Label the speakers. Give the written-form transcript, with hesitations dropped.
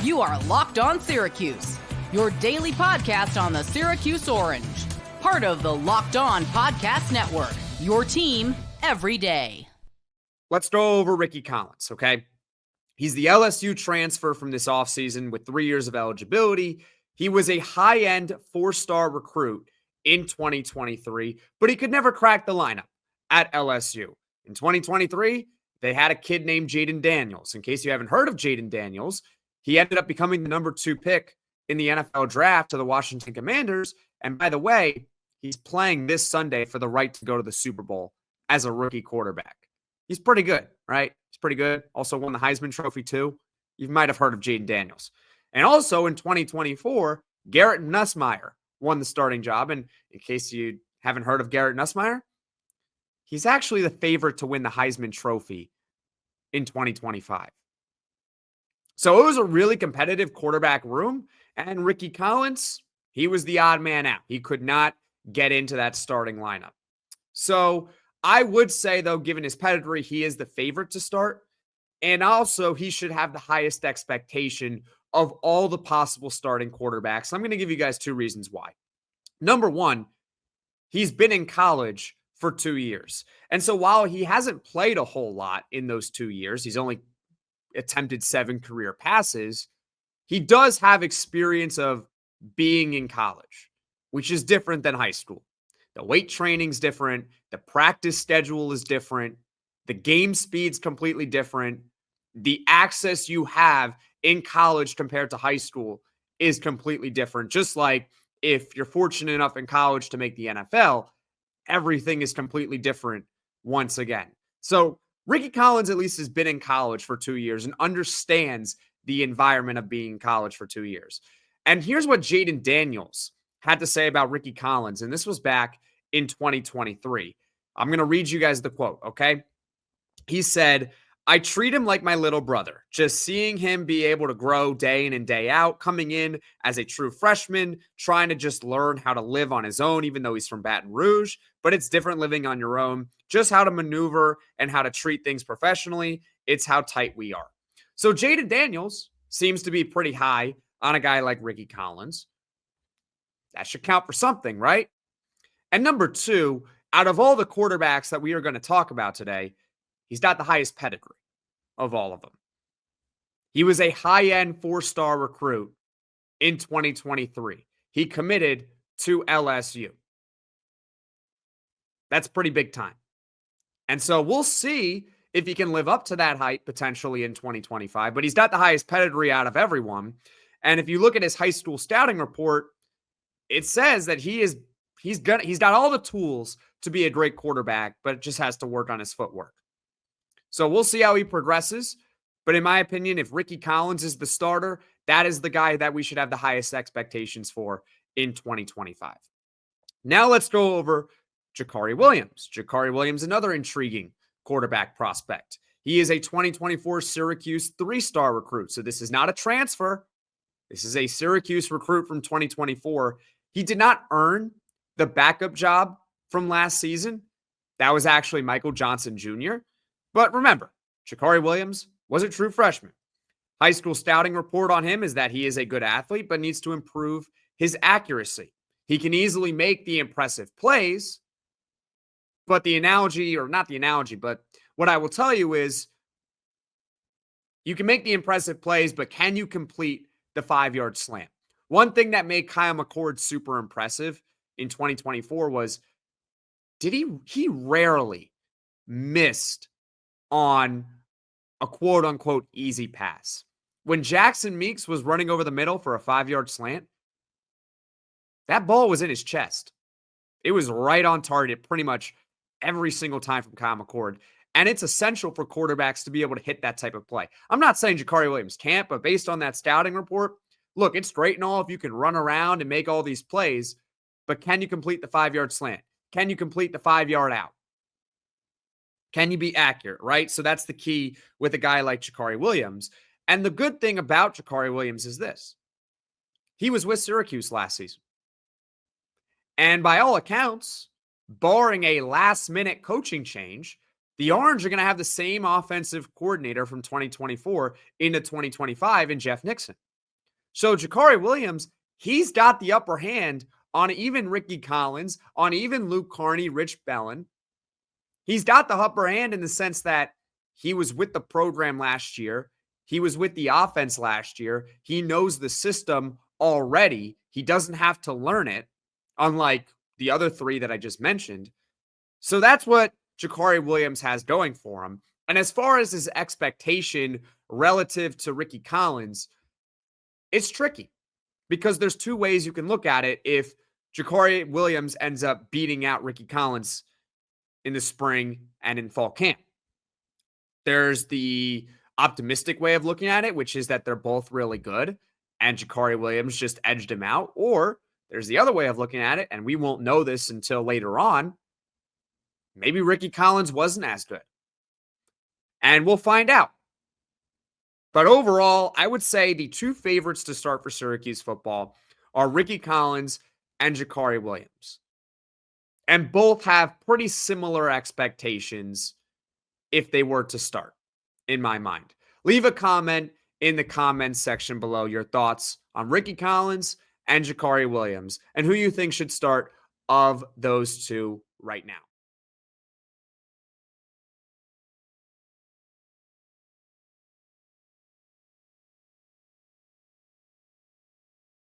Speaker 1: You are Locked On Syracuse, your daily podcast on the Syracuse Orange. Part of the Locked On Podcast Network, your team every day.
Speaker 2: Let's go over Rickie Collins, okay? He's the LSU transfer from this offseason with 3 years of eligibility. He was a high-end four-star recruit in 2023, but he could never crack the lineup at LSU. In 2023, they had a kid named Jayden Daniels. In case you haven't heard of Jayden Daniels, he ended up becoming the number 2 pick in the NFL draft to the Washington Commanders. And by the way, he's playing this Sunday for the right to go to the Super Bowl as a rookie quarterback. He's pretty good, right? He's pretty good. Also won the Heisman Trophy too. You might have heard of Jayden Daniels. And also in 2024, Garrett Nussmeier won the starting job. And in case you haven't heard of Garrett Nussmeier, he's actually the favorite to win the Heisman Trophy in 2025. So it was a really competitive quarterback room, and Rickie Collins, he was the odd man out. He could not get into that starting lineup. So I would say, though, given his pedigree, he is the favorite to start, and also he should have the highest expectation of all the possible starting quarterbacks. I'm going to give you guys 2 reasons why. Number one, he's been in college for 2 years. And so while he hasn't played a whole lot in those 2 years, he's only attempted 7 career passes, he does have experience of being in college, which is different than high school. The weight training's different. The practice schedule is different. The game speed's completely different. The access you have in college compared to high school is completely different. Just like if you're fortunate enough in college to make the NFL, everything is completely different once again. So Rickie Collins at least has been in college for 2 years and understands the environment of being in college for 2 years. And here's what Jayden Daniels had to say about Rickie Collins, and this was back in 2023. I'm going to read you guys the quote, okay? He said, "I treat him like my little brother. Just seeing him be able to grow day in and day out, coming in as a true freshman, trying to just learn how to live on his own, even though he's from Baton Rouge. But it's different living on your own. Just how to maneuver and how to treat things professionally. It's how tight we are." So Jayden Daniels seems to be pretty high on a guy like Rickie Collins. That should count for something, right? And number 2, out of all the quarterbacks that we are going to talk about today, he's got the highest pedigree of all of them. He was a high-end 4-star recruit in 2023. He committed to LSU. That's pretty big time. And so we'll see if he can live up to that hype potentially in 2025. But he's got the highest pedigree out of everyone. And if you look at his high school scouting report, it says that he's got all the tools to be a great quarterback, but it just has to work on his footwork. So we'll see how he progresses. But in my opinion, if Rickie Collins is the starter, that is the guy that we should have the highest expectations for in 2025. Now let's go over Jakari Williams. Jakari Williams, another intriguing quarterback prospect. He is a 2024 Syracuse 3-star recruit. So this is not a transfer. This is a Syracuse recruit from 2024. He did not earn the backup job from last season. That was actually Michael Johnson Jr. But remember, Jakari Williams was a true freshman. High school scouting report on him is that he is a good athlete, but needs to improve his accuracy. He can easily make the impressive plays, but the analogy, or not the analogy, but what I will tell you is you can make the impressive plays, but can you complete the 5-yard slant? One thing that made Kyle McCord super impressive in 2024 was he rarely missed on a quote-unquote easy pass. When Jackson Meeks was running over the middle for a 5-yard slant, that ball was in his chest. It was right on target pretty much every single time from Kyle McCord. And it's essential for quarterbacks to be able to hit that type of play. I'm not saying Jakari Williams can't, but based on that scouting report, look, it's great and all if you can run around and make all these plays, but can you complete the 5-yard slant? Can you complete the 5-yard out? Can you be accurate, right? So that's the key with a guy like Jakari Williams. And the good thing about Jakari Williams is this. He was with Syracuse last season. And by all accounts, barring a last-minute coaching change, the Orange are going to have the same offensive coordinator from 2024 into 2025 in Jeff Nixon. So Jakari Williams, he's got the upper hand on even Rickie Collins, on even Luke Carney, Rich Belin. He's got the upper hand in the sense that he was with the program last year. He was with the offense last year. He knows the system already. He doesn't have to learn it, unlike the other three that I just mentioned. So that's what Jakari Williams has going for him. And as far as his expectation relative to Rickie Collins, it's tricky because there's two ways you can look at it if Jakari Williams ends up beating out Rickie Collins in the spring and in fall camp. There's the optimistic way of looking at it, which is that they're both really good and Jakari Williams just edged him out. Or there's the other way of looking at it, and we won't know this until later on. Maybe Rickie Collins wasn't as good. And we'll find out. But overall, I would say the two favorites to start for Syracuse football are Rickie Collins and Jakari Williams. And both have pretty similar expectations if they were to start, in my mind. Leave a comment in the comments section below your thoughts on Rickie Collins and Jakari Williams and who you think should start of those two right now.